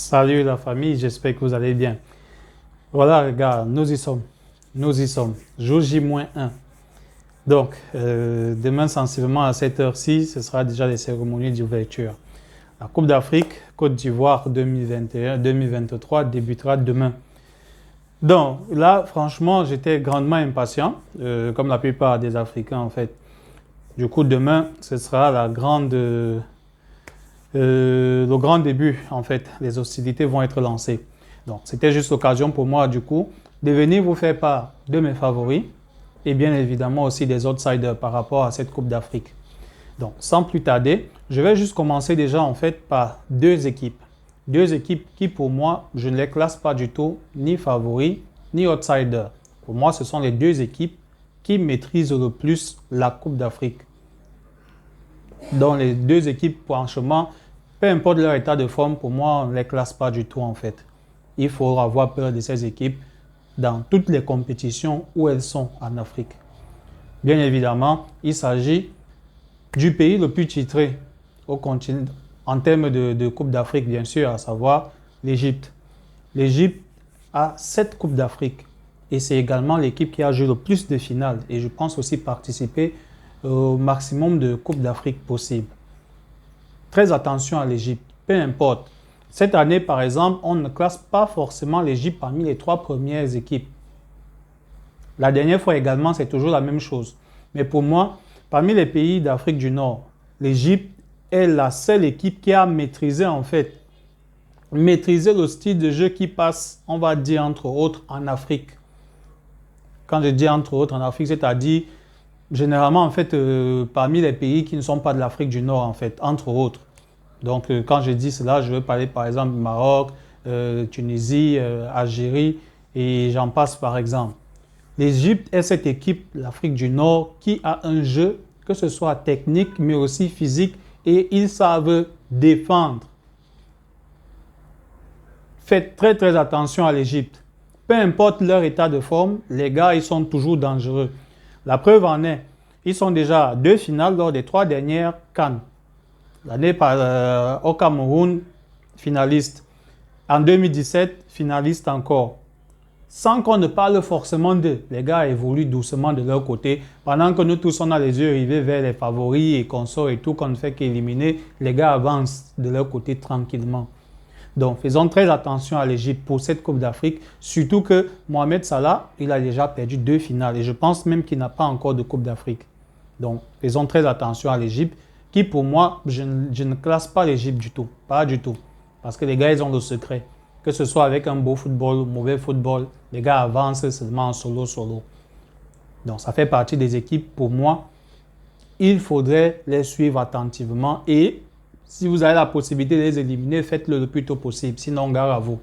Salut la famille, j'espère que vous allez bien. Voilà, regarde, nous y sommes. Nous y sommes. Jour J-1. Donc, demain, sensiblement à cette heure-ci, ce sera déjà les cérémonies d'ouverture. La Coupe d'Afrique, Côte d'Ivoire 2021-2023 débutera demain. Donc, là, franchement, j'étais grandement impatient, comme la plupart des Africains, en fait. Du coup, demain, ce sera le grand début, en fait. Les hostilités vont être lancées. Donc, c'était juste l'occasion pour moi, du coup, de venir vous faire part de mes favoris et bien évidemment aussi des outsiders par rapport à cette Coupe d'Afrique. Donc, sans plus tarder, je vais juste commencer déjà, en fait, par deux équipes. Deux équipes qui, pour moi, je ne les classe pas du tout, ni favoris, ni outsiders. Pour moi, ce sont les deux équipes qui maîtrisent le plus la Coupe d'Afrique. Donc, les deux équipes, franchement, peu importe leur état de forme, pour moi, on ne les classe pas du tout, en fait. Il faut avoir peur de ces équipes dans toutes les compétitions où elles sont en Afrique. Bien évidemment, il s'agit du pays le plus titré au continent, en termes de Coupe d'Afrique, bien sûr, à savoir l'Égypte. L'Égypte a 7 Coupes d'Afrique et c'est également l'équipe qui a joué le plus de finales et je pense aussi participer au maximum de Coupes d'Afrique possible. Très attention à l'Égypte, peu importe. Cette année, par exemple, on ne classe pas forcément l'Égypte parmi les 3 premières équipes. La dernière fois également, c'est toujours la même chose. Mais pour moi, parmi les pays d'Afrique du Nord, l'Égypte est la seule équipe qui a maîtrisé, en fait, maîtrisé le style de jeu qui passe, on va dire, entre autres, en Afrique. Quand je dis entre autres en Afrique, c'est-à-dire, généralement, en fait, parmi les pays qui ne sont pas de l'Afrique du Nord, en fait, entre autres. Donc, quand je dis cela, je veux parler par exemple du Maroc, Tunisie, Algérie et j'en passe par exemple. L'Égypte est cette équipe, l'Afrique du Nord, qui a un jeu, que ce soit technique mais aussi physique et ils savent défendre. Faites très très attention à l'Égypte. Peu importe leur état de forme, les gars, ils sont toujours dangereux. La preuve en est, ils sont déjà à 2 finales lors des 3 dernières CAN. L'année au Cameroun, finaliste. En 2017, finaliste encore. Sans qu'on ne parle forcément d'eux. Les gars évoluent doucement de leur côté. Pendant que nous tous, on a les yeux rivés vers les favoris et consorts et tout, qu'on ne fait qu'éliminer, les gars avancent de leur côté tranquillement. Donc, faisons très attention à l'Égypte pour cette Coupe d'Afrique. Surtout que Mohamed Salah, il a déjà perdu 2 finales. Et je pense même qu'il n'a pas encore de Coupe d'Afrique. Donc, faisons très attention à l'Égypte. Qui pour moi, je ne classe pas l'Égypte du tout. Pas du tout. Parce que les gars, ils ont le secret. Que ce soit avec un beau football ou mauvais football, les gars avancent seulement en solo. Donc ça fait partie des équipes, pour moi, il faudrait les suivre attentivement. Et si vous avez la possibilité de les éliminer, faites-le le plus tôt possible. Sinon, gare à vous.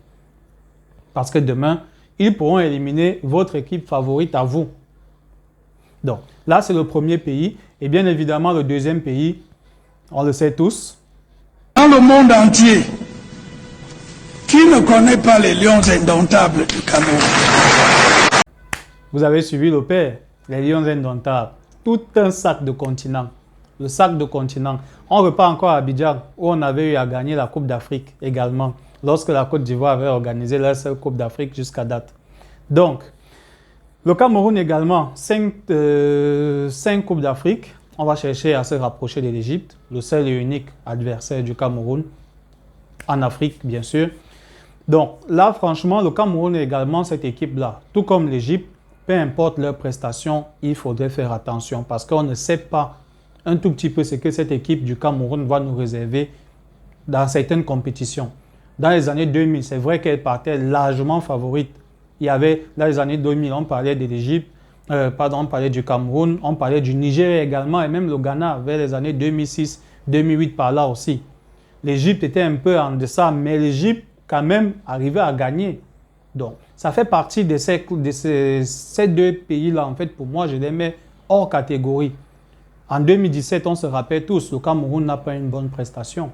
Parce que demain, ils pourront éliminer votre équipe favorite à vous. Donc là, c'est le premier pays. Et bien évidemment, le deuxième pays, on le sait tous. Dans le monde entier, qui ne connaît pas les lions indomptables du Cameroun? Vous avez suivi le père, les lions indomptables. Tout un sac de continent. Le sac de continent. On repart encore à Abidjan, où on avait eu à gagner la Coupe d'Afrique également, lorsque la Côte d'Ivoire avait organisé leur seule Coupe d'Afrique jusqu'à date. Donc, le Cameroun également, 5 Coupes d'Afrique. On va chercher à se rapprocher de l'Égypte, le seul et unique adversaire du Cameroun, en Afrique bien sûr. Donc là, franchement, le Cameroun est également cette équipe-là. Tout comme l'Égypte, peu importe leurs prestations, il faudrait faire attention parce qu'on ne sait pas un tout petit peu ce que cette équipe du Cameroun va nous réserver dans certaines compétitions. Dans les années 2000, c'est vrai qu'elle partait largement favorite. Il y avait, dans les années 2000, on parlait de l'Égypte, on parlait du Cameroun, on parlait du Niger également et même le Ghana vers les années 2006, 2008 par là aussi. L'Égypte était un peu en deçà, mais l'Égypte quand même arrivait à gagner. Donc, ça fait partie de ces 2 pays-là. En fait, pour moi, je les mets hors catégorie. En 2017, on se rappelle tous, le Cameroun n'a pas une bonne prestation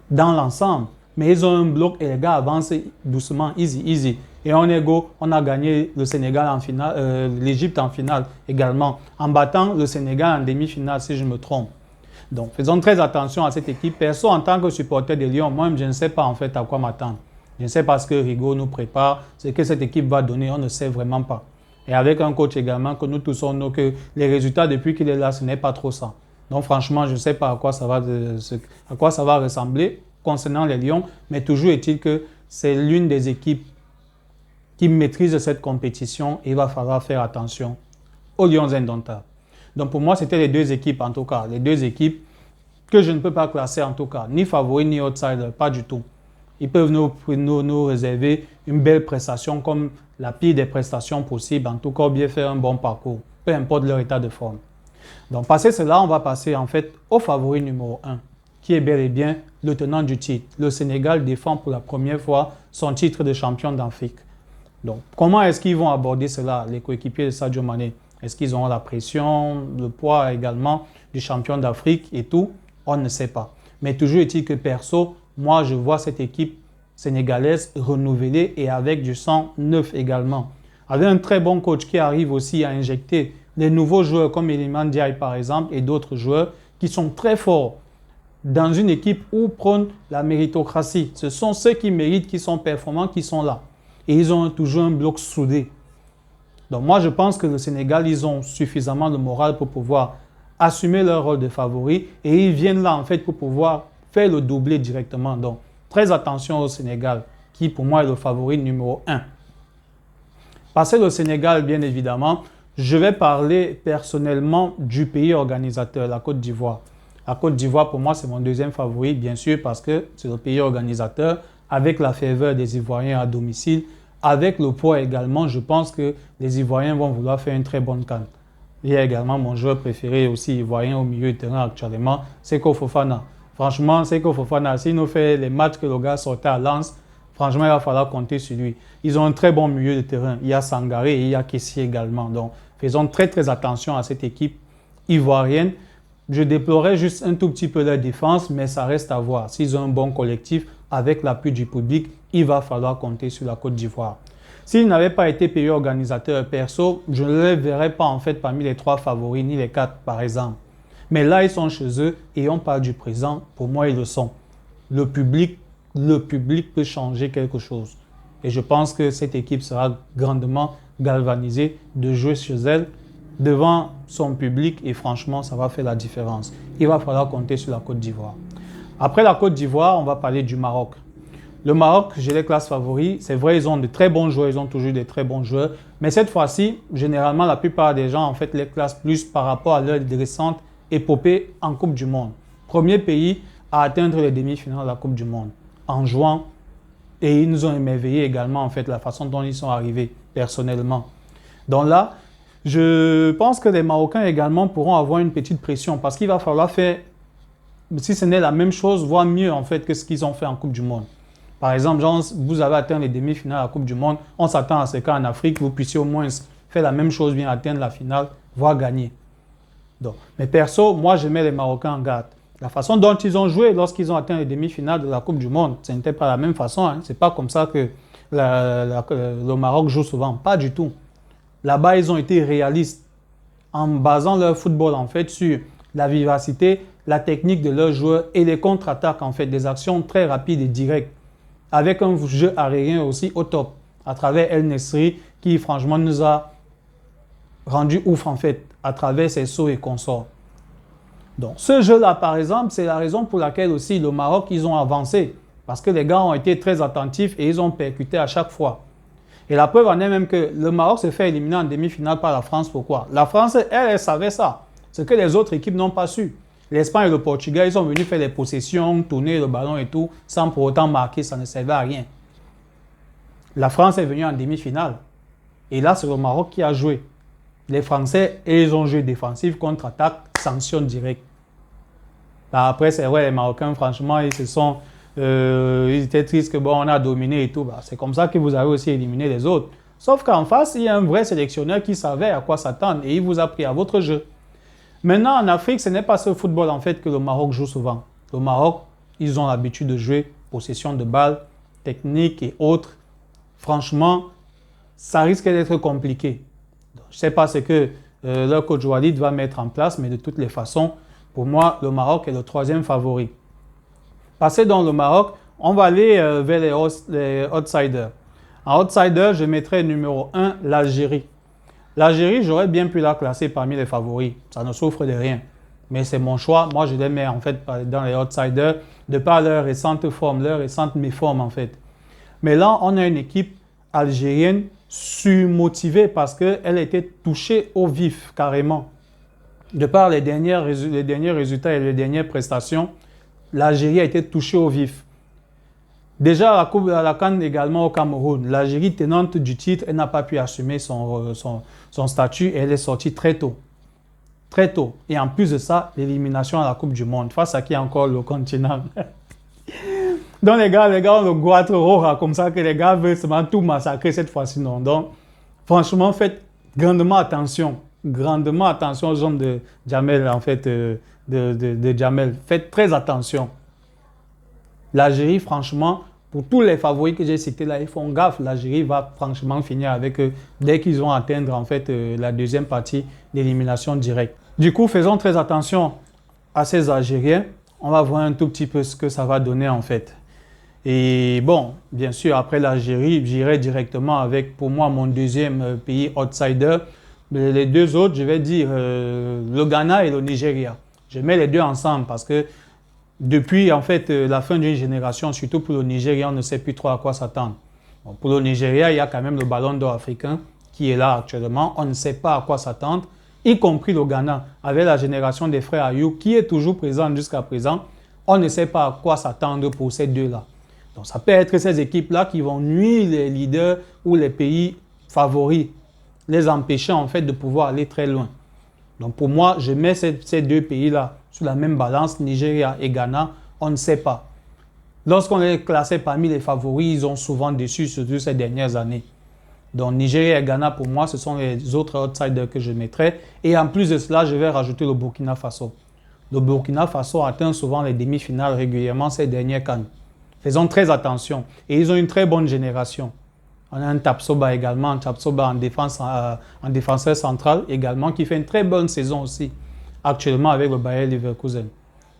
dans l'ensemble. Mais ils ont un bloc et les gars avancent doucement, easy. Et on a gagné le Sénégal en finale, l'Égypte en finale également, en battant le Sénégal en demi-finale, si je me trompe. Donc, faisons très attention à cette équipe. Perso, en tant que supporter des Lions, moi, je ne sais pas en fait à quoi m'attendre. Je ne sais pas ce que Rigaud nous prépare, ce que cette équipe va donner, on ne sait vraiment pas. Et avec un coach également, que nous tous savons que les résultats depuis qu'il est là, ce n'est pas trop ça. Donc franchement, je ne sais pas à quoi ça va ressembler concernant les Lions, mais toujours est-il que c'est l'une des équipes qui maîtrise cette compétition et il va falloir faire attention aux Lions indomptables. Donc pour moi, c'était les deux équipes en tout cas, les deux équipes que je ne peux pas classer en tout cas, ni favoris ni outsiders, pas du tout. Ils peuvent nous réserver une belle prestation comme la pire des prestations possibles, en tout cas bien faire un bon parcours, peu importe leur état de forme. Donc passé cela, on va passer en fait au favori numéro 1, qui est bel et bien le tenant du titre. Le Sénégal défend pour la première fois son titre de champion d'Afrique. Donc comment est-ce qu'ils vont aborder cela, les coéquipiers de Sadio Mané? Est-ce qu'ils auront la pression, le poids également du champion d'Afrique et tout? On ne sait pas. Mais toujours est-il que perso, moi je vois cette équipe sénégalaise renouvelée et avec du sang neuf également. Avec un très bon coach qui arrive aussi à injecter les nouveaux joueurs comme Iliman Ndiaye par exemple et d'autres joueurs qui sont très forts dans une équipe où prône la méritocratie. Ce sont ceux qui méritent, qui sont performants, qui sont là. Et ils ont toujours un bloc soudé. Donc moi je pense que le Sénégal, ils ont suffisamment de morale pour pouvoir assumer leur rôle de favori et ils viennent là en fait pour pouvoir faire le doublé directement. Donc très attention au Sénégal qui pour moi est le favori numéro 1. Passé le Sénégal bien évidemment, je vais parler personnellement du pays organisateur, la Côte d'Ivoire. La Côte d'Ivoire pour moi c'est mon deuxième favori bien sûr parce que c'est le pays organisateur avec la ferveur des Ivoiriens à domicile. Avec le poids également, je pense que les Ivoiriens vont vouloir faire une très bonne CAN. Il y a également mon joueur préféré aussi ivoirien au milieu de terrain actuellement, Seko Fofana. Franchement, Seko Fofana, s'il nous fait les matchs que le gars sortait à Lens, franchement, il va falloir compter sur lui. Ils ont un très bon milieu de terrain. Il y a Sangaré et il y a Kessie également. Donc, faisons très très attention à cette équipe ivoirienne. Je déplorais juste un tout petit peu leur défense, mais ça reste à voir. S'ils ont un bon collectif, avec l'appui du public, il va falloir compter sur la Côte d'Ivoire. S'ils n'avaient pas été pays organisateurs perso, je ne les verrais pas en fait parmi les 3 favoris, ni les 4 par exemple. Mais là, ils sont chez eux et on parle du présent. Pour moi, ils le sont. Le public peut changer quelque chose. Et je pense que cette équipe sera grandement galvanisée de jouer chez elle, devant son public et franchement, ça va faire la différence. Il va falloir compter sur la Côte d'Ivoire. Après la Côte d'Ivoire, on va parler du Maroc. Le Maroc, j'ai les classes favoris. C'est vrai, ils ont de très bons joueurs, ils ont toujours des très bons joueurs. Mais cette fois-ci, généralement, la plupart des gens en fait les classent plus par rapport à leur récente épopée en Coupe du Monde. Premier pays à atteindre les demi-finales de la Coupe du Monde en jouant. Et ils nous ont émerveillé également en fait la façon dont ils sont arrivés personnellement. Donc là, je pense que les Marocains également pourront avoir une petite pression parce qu'il va falloir faire, si ce n'est la même chose, voire mieux en fait que ce qu'ils ont fait en Coupe du Monde. Par exemple, genre, vous avez atteint les demi-finales à la Coupe du Monde, on s'attend à ce qu'en Afrique, vous puissiez au moins faire la même chose, bien atteindre la finale, voire gagner. Donc, mais perso, moi je mets les Marocains en garde. La façon dont ils ont joué lorsqu'ils ont atteint les demi-finales de la Coupe du Monde, ce n'était pas la même façon. Hein. Ce n'est pas comme ça que le Maroc joue souvent, pas du tout. Là-bas, ils ont été réalistes en basant leur football en fait sur la vivacité, la technique de leurs joueurs et les contre-attaques en fait, des actions très rapides et directes avec un jeu aérien aussi au top à travers El Nesri qui franchement nous a rendu ouf en fait à travers ses sauts et consorts. Donc ce jeu-là par exemple, c'est la raison pour laquelle aussi le Maroc ils ont avancé parce que les gars ont été très attentifs et ils ont percuté à chaque fois. Et la preuve en est même que le Maroc s'est fait éliminer en demi-finale par la France. Pourquoi? La France, elle savait ça. Ce que les autres équipes n'ont pas su. L'Espagne et le Portugal, ils sont venus faire des possessions, tourner le ballon et tout, sans pour autant marquer, ça ne servait à rien. La France est venue en demi-finale. Et là, c'est le Maroc qui a joué. Les Français, ils ont joué défensif, contre-attaque, sanction directe. Après, c'est vrai, les Marocains, franchement, ils étaient tristes que bon, on a dominé et tout. Bah, c'est comme ça que vous avez aussi éliminé les autres. Sauf qu'en face, il y a un vrai sélectionneur qui savait à quoi s'attendre et il vous a pris à votre jeu. Maintenant, en Afrique, ce n'est pas ce football en fait que le Maroc joue souvent. Le Maroc, ils ont l'habitude de jouer possession de balles, technique et autres. Franchement, ça risque d'être compliqué. Donc, je ne sais pas ce que leur coach Walid va mettre en place, mais de toutes les façons, Pour moi, le Maroc est le troisième favori. Passé dans le Maroc, on va aller vers les outsiders. En outsider, je mettrais numéro 1 l'Algérie. L'Algérie, j'aurais bien pu la classer parmi les favoris. Ça ne souffre de rien. Mais c'est mon choix. Moi, je les mets en fait dans les outsiders de par leur récente forme, leur récente méforme en fait. Mais là, on a une équipe algérienne surmotivée parce qu'elle était touchée au vif carrément. De par les derniers résultats et les dernières prestations, l'Algérie a été touchée au vif. Déjà à la CAN également au Cameroun, l'Algérie tenante du titre, elle n'a pas pu assumer son statut et elle est sortie très tôt. Très tôt. Et en plus de ça, l'élimination à la Coupe du Monde. Face à qui encore le continent. Donc les gars ont le goitre rora comme ça que les gars veulent seulement tout massacrer cette fois-ci. Non. Donc franchement, faites grandement attention. Grandement attention aux hommes de Djamel, en fait, de Djamel. Faites très attention. L'Algérie, franchement, pour tous les favoris que j'ai cités là, ils font gaffe. L'Algérie va franchement finir avec eux dès qu'ils vont atteindre en fait la deuxième partie d'élimination directe. Du coup, faisons très attention à ces Algériens. On va voir un tout petit peu ce que ça va donner en fait. Et bon, bien sûr, après l'Algérie, j'irai directement avec, pour moi, mon deuxième pays outsider. Les deux autres, je vais dire le Ghana et le Nigeria. Je mets les deux ensemble parce que depuis en fait la fin d'une génération, surtout pour le Nigeria, on ne sait plus trop à quoi s'attendre. Bon, pour le Nigeria, il y a quand même le ballon d'or africain qui est là actuellement. On ne sait pas à quoi s'attendre, y compris le Ghana, avec la génération des frères Ayou qui est toujours présente jusqu'à présent. On ne sait pas à quoi s'attendre pour ces deux-là. Donc ça peut être ces équipes-là qui vont nuire les leaders ou les pays favoris, les empêcher en fait de pouvoir aller très loin. Donc pour moi, je mets ces deux pays-là sur la même balance, Nigeria et Ghana, on ne sait pas. Lorsqu'on les classait parmi les favoris, ils ont souvent déçu, surtout ces dernières années. Donc Nigeria et Ghana, pour moi, ce sont les autres outsiders que je mettrais. Et en plus de cela, je vais rajouter le Burkina Faso. Le Burkina Faso atteint souvent les demi-finales régulièrement ces dernières CAN. Faisons très attention. Et ils ont une très bonne génération. On a un Tapsoba également, un Tapsoba en défenseur central également, qui fait une très bonne saison aussi, actuellement avec le Bayer Leverkusen.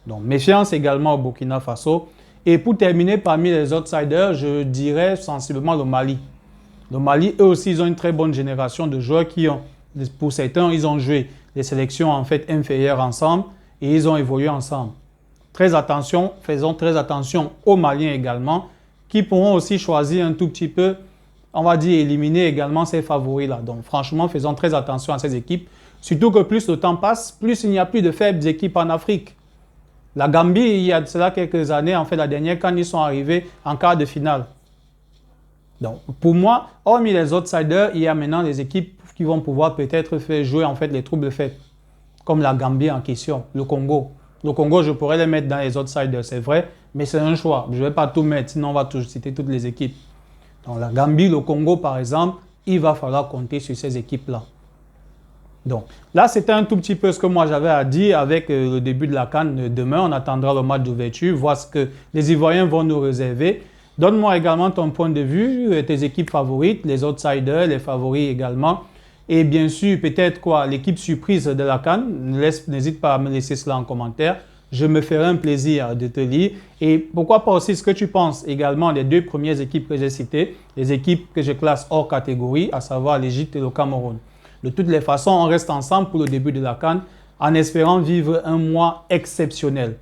Donc, méfiance également au Burkina Faso. Et pour terminer, parmi les outsiders, je dirais sensiblement le Mali. Le Mali, eux aussi, ils ont une très bonne génération de joueurs qui ont, pour certains, ils ont joué les sélections en fait inférieures ensemble et ils ont évolué ensemble. Très attention, faisons très attention aux Maliens également, qui pourront aussi choisir un tout petit peu, on va dire, éliminer également ces favoris-là. Donc, franchement, faisons très attention à ces équipes. Surtout que plus le temps passe, plus il n'y a plus de faibles équipes en Afrique. La Gambie, il y a de cela quelques années, en fait, la dernière, quand ils sont arrivés en quart de finale. Donc, pour moi, hormis les outsiders, il y a maintenant des équipes qui vont pouvoir peut-être faire jouer en fait les troubles faits, comme la Gambie en question, le Congo. Le Congo, je pourrais les mettre dans les outsiders, c'est vrai, mais c'est un choix. Je ne vais pas tout mettre, sinon on va toujours citer toutes les équipes. Donc la Gambie, le Congo par exemple, il va falloir compter sur ces équipes-là. Donc là, c'était un tout petit peu ce que moi j'avais à dire avec le début de la CAN. Demain, on attendra le match d'ouverture, voir ce que les Ivoiriens vont nous réserver. Donne-moi également ton point de vue, tes équipes favorites, les outsiders, les favoris également. Et bien sûr, peut-être quoi, l'équipe surprise de la CAN. N'hésite pas à me laisser cela en commentaire. Je me ferai un plaisir de te lire. Et pourquoi pas aussi ce que tu penses également des deux premières équipes que j'ai citées, les équipes que je classe hors catégorie, à savoir l'Égypte et le Cameroun. De toutes les façons, on reste ensemble pour le début de la CAN en espérant vivre un mois exceptionnel.